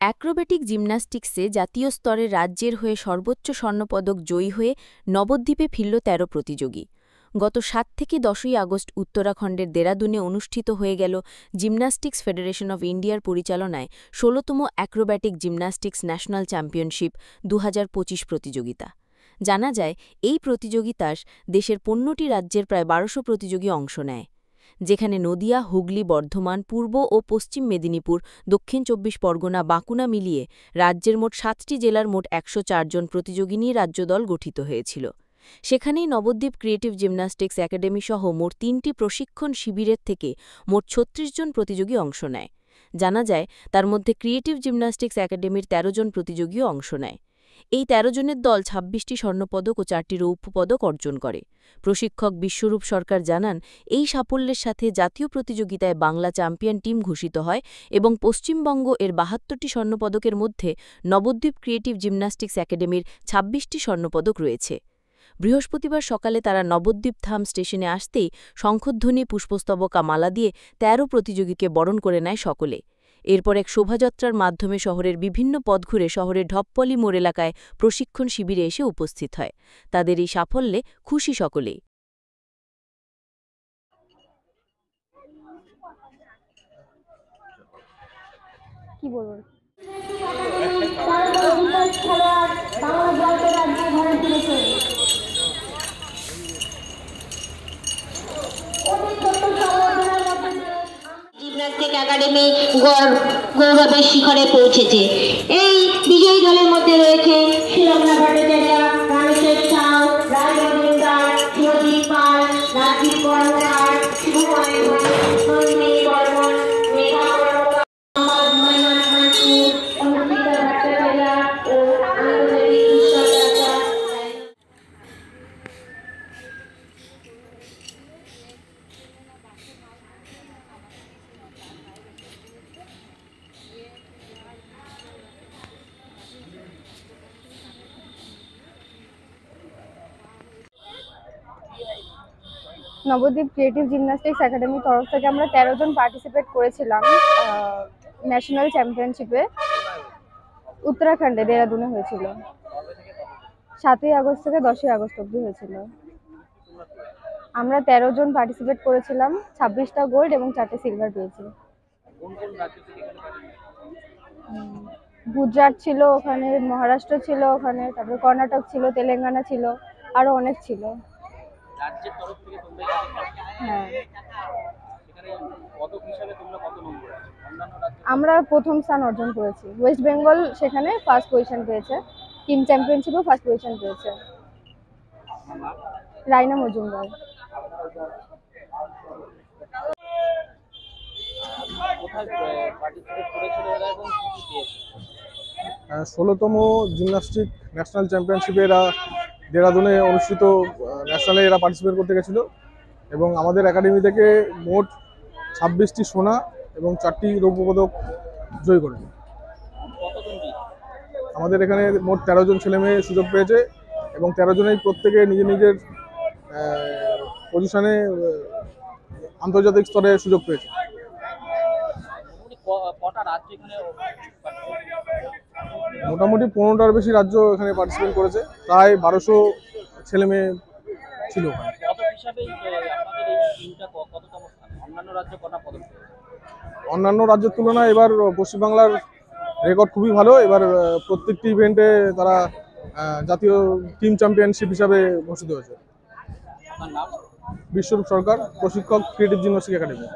Acrobatic জিমন্যাস্টিক্সে জাতীয় স্তরে রাজ্যের হয়ে সর্বোচ্চ স্বর্ণপদক জয়ী হয়ে নবদ্বীপে ফিরল ১৩ প্রতিযোগী। গত ৭ থেকে ১০ই আগস্ট উত্তরাখণ্ডের দেরাদুনে অনুষ্ঠিত হয়ে গেল জিমন্যাস্টিক্স ফেডারেশন অব ইন্ডিয়ার পরিচালনায় ১৬তম অ্যাক্রোব্যাটিক জিমন্যাস্টিক্স ন্যাশনাল চ্যাম্পিয়নশিপ ২০২৫ প্রতিযোগিতা। জানা যায়, এই প্রতিযোগিতায় দেশের ১৫টি রাজ্যের প্রায় ১২০০ প্রতিযোগী অংশ নেয়, যেখানে নদিয়া, হুগলি, বর্ধমান, পূর্ব ও পশ্চিম মেদিনীপুর, দক্ষিণ ২৪ পরগনা, বাঁকুড়া মিলিয়ে রাজ্যের মোট ৭টি জেলার মোট ১০৪ জন প্রতিযোগী নিয়ে রাজ্যদল গঠিত হয়েছিল। সেখানেই নবদ্বীপ ক্রিয়েটিভ জিমন্যাস্টিক্স একাডেমি সহ মোট ৩টি প্রশিক্ষণ শিবিরের থেকে মোট ৩৬ জন প্রতিযোগী অংশ নেয়। জানা যায়, তার মধ্যে ক্রিয়েটিভ জিমন্যাস্টিক্স একাডেমির ১৩ জন প্রতিযোগীও অংশ নেয়। এই ১৩ জনের দল ২৬টি স্বর্ণপদক ও ৪টি রৌপ্য পদক অর্জন করে। প্রশিক্ষক বিশ্বরূপ সরকার জানান, এই সাফল্যের সাথে জাতীয় প্রতিযোগিতায় বাংলা চ্যাম্পিয়ন টিম ঘোষিত হয় এবং পশ্চিমবঙ্গ এর ৭২টি স্বর্ণপদকের মধ্যে নবদ্বীপ ক্রিয়েটিভ জিমন্যাস্টিক্স একাডেমির ২৬টি স্বর্ণপদক রয়েছে। বৃহস্পতিবার সকালে তারা নবদ্বীপ ধাম স্টেশনে আসতেই শঙ্খধ্বনি, পুষ্পস্তবকা, মালা দিয়ে ১৩ প্রতিযোগীকে বরণ করে নেয় সকলে। এরপর এক শোভাযাত্রার মাধ্যমে শহরের বিভিন্ন পথ ঘুরে শহরের ঢপ্পলি মোড় এলাকায় প্রশিক্ষণ শিবিরে এসে উপস্থিত হয়। তাদের এই সাফল্যে খুশি সকলেই। কি বলবো, জিমন্যাস্টিক একাডেমি গৌরবের শিখরে পৌঁছেছে। এই বিজয়ী দলের মধ্যে রয়েছে শিলগ্না ভট্টাচার্য, রামেশ্বর সাউ, রায় মজুমদার, সুরজিৎ পাল, রাজীব কর্মকার, শুভময় ঘোষ, নন্দিনী বর্মন, মেঘা কর্মকার, মোহাম্মদ মৈনাক মানসুর, অনুষ্ঠিতা ভট্টাচার্য ও আনন্দদেবী ঈশ্বর। নবদ্বীপ ক্রিয়েটিভ জিমন্যাস্টিক্স একাডেমির তরফ থেকে আমরা ১৩ জন পার্টিসিপেট করেছিলাম ন্যাশনাল চ্যাম্পিয়নশিপে। উত্তরাখণ্ডে দেরাদুনে হয়েছিল। ৭ই আগস্ট থেকে ১০ই আগস্ট অবধি হয়েছিল। আমরা ১৩ জন পার্টিসিপেট করেছিলাম, ২৬টা গোল্ড এবং 4টে সিলভার পেয়েছি। গুজরাট ছিল ওখানে, মহারাষ্ট্র ছিল ওখানে, তারপরে কর্ণাটক ছিল, তেলেঙ্গানা ছিল, আরো অনেক ছিল। হ্যাঁ, আমরা প্রথম স্থান অর্জন করেছি। ওয়েস্ট বেঙ্গল সেখানে ফার্স্ট পজিশন পেয়েছে, টিম চ্যাম্পিয়নশিপেও ফার্স্ট পজিশন পেয়েছে। রাইনা মজুমদার। ১৬তম জিমন্যাস্টিক ন্যাশনাল চ্যাম্পিয়নশিপে এরা দেরাদুনে অনুষ্ঠিত ন্যাশনালে এরা পার্টিসিপেট করতে গেছিলো এবং আমাদের একাডেমি থেকে মোট ২৬টি সোনা এবং 4টি রৌপ্য পদক জয় করে। আমাদের এখানে মোট ১৩ জন ছেলেমেয়ে সুযোগ পেয়েছে এবং ১৩ জনেই প্রত্যেকে নিজের নিজের পজিশনে আন্তর্জাতিক স্তরে সুযোগ পেয়েছে। মোটামুটি ১৫টার বেশি রাজ্য এখানে পার্টিসিপেট করেছে, প্রায় ১২০০ ছেলেমেয়ে ছিল। অন্যান্য রাজ্যের তুলনায় এবার পশ্চিমবাংলার রেকর্ড খুবই ভালো। এবার প্রত্যেকটি ইভেন্টে তারা জাতীয় টিম চ্যাম্পিয়নশিপ হিসাবে ঘোষিত হয়েছে। বিশ্বরূপ সরকার, প্রশিক্ষক, ক্রিয়েটিভ জিমন্যাস্টিক একাডেমি।